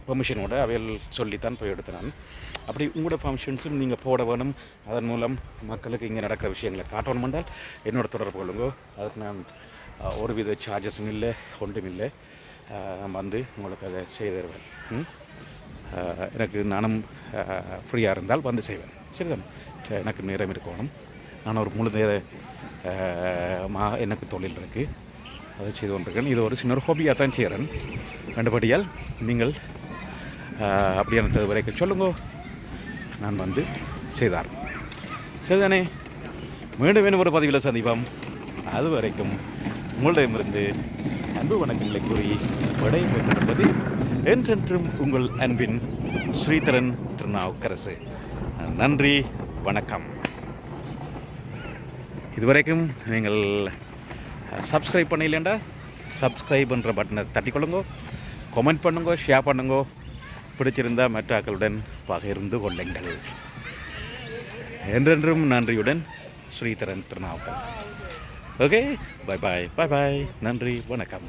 பெர்மிஷனோட அவையல் சொல்லித்தான் போய் எடுத்தேன் நான். அப்படி உங்களோட ஃபங்க்ஷன்ஸும் நீங்கள் போட வேணும். அதன் மூலம் மக்களுக்கு இங்கே நடக்கிற விஷயங்களை காட்டணும் என்றால் என்னோட தொடர்பு கொள்ளுங்கோ. அதுக்கு நான் ஒரு வித சார்ஜஸும் இல்லை, ஒன்றும் இல்லை. வந்து உங்களுக்கு அதை செய்து தருவேன். எனக்கு நானும் ஃப்ரீயாக இருந்தால் வந்து செய்வேன். சரிதான்? எனக்கு நேரம் இருக்கணும். நான் ஒரு முழு நேர எனக்கு தொழில் இருக்குது, அதை செய்து கொண்டிருக்கேன். இது ஒரு சின்ன ஒரு ஹாபியாக தான் செய்கிறேன். கண்டபடியால் நீங்கள் அப்படியான வரைக்கும் சொல்லுங்க, நான் வந்து செய்தார். சரிதானே? மீண்டும் ஒரு பதிவில் சந்திப்போம். அது வரைக்கும் உங்களிடமிருந்து அன்பு வணக்கங்களை கூறி விடைபெறுவது என்றென்றும் உங்கள் அன்பின் ஸ்ரீதரன் திருநாவுக்கரசு. நன்றி, வணக்கம். இதுவரைக்கும் நீங்கள் சப்ஸ்கிரைப் பண்ணலைண்டா சப்ஸ்கிரைப் பண்ணுற பட்டனை தட்டிக்கொள்ளுங்கோ, கமெண்ட் பண்ணுங்கோ, ஷேர் பண்ணுங்கோ. பிடிச்சிருந்தால் மற்றாக்களுடன் பகிர்ந்து கொள்ளுங்கள். என்றென்றும் நன்றியுடன் ஸ்ரீதரன் திருநாவுக்கரசு. ஓகே, பாய் நன்றி, வணக்கம்.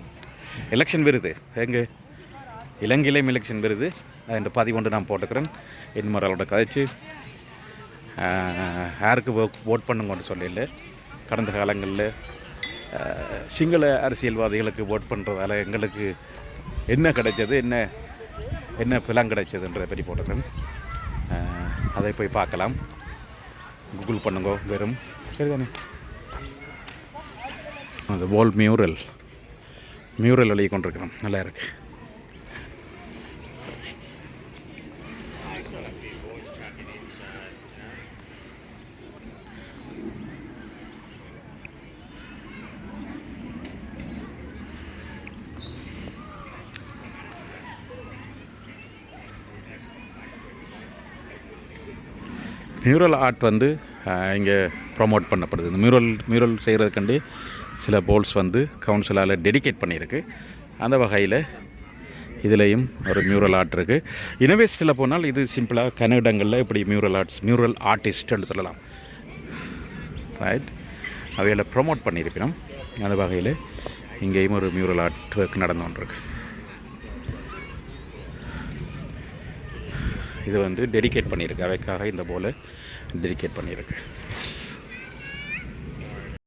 எலெக்ஷன் வருது எங்கே இலங்கையிலேயும் எலெக்ஷன் வருது. அது 11 நான் போட்டுக்கிறேன். இன்னொரு கதைச்சு யாருக்கு ஓட் பண்ணுங்கன்னு சொல்லல. கடந்த காலங்களில் சிங்கள அரசியல்வாதிகளுக்கு ஓட் பண்ணுறதால எங்களுக்கு என்ன கிடைச்சது, என்ன பிளான் கிடைச்சதுன்றதை பற்றி போட்டுக்கிறேன். அதை போய் பார்க்கலாம். கூகுள் பண்ணுங்க வெறும் சரிதானே. அந்த வால் மியூரல் எழுதி கொண்டிருக்கிறோம். நல்லா இருக்கு. மியூரல் ஆர்ட் வந்து இங்கே ப்ரொமோட் பண்ணப்படுது. இந்த மியூரல் செய்கிறதுக்காண்டி சில போல்ஸ் வந்து கவுன்சிலால் டெடிகேட் பண்ணியிருக்கு. அந்த வகையில் இதுலேயும் ஒரு மியூரல் ஆர்ட் இருக்குது. யூனிவர்சிட்டியில் போனால் இது சிம்பிளாக கன்னடங்களில் இப்படி மியூரல் ஆர்டிஸ்ட்னு சொல்லலாம். ரைட், அவையில் ப்ரொமோட் பண்ணியிருக்கிறோம். அந்த வகையில் இங்கேயும் ஒரு மியூரல் ஆர்ட் ஒர்க் நடந்து கொண்டிருக்கு. இது வந்து டெடிகேட் பண்ணியிருக்கு, அவைக்காக இந்த போல் டெடிகேட் பண்ணியிருக்கு.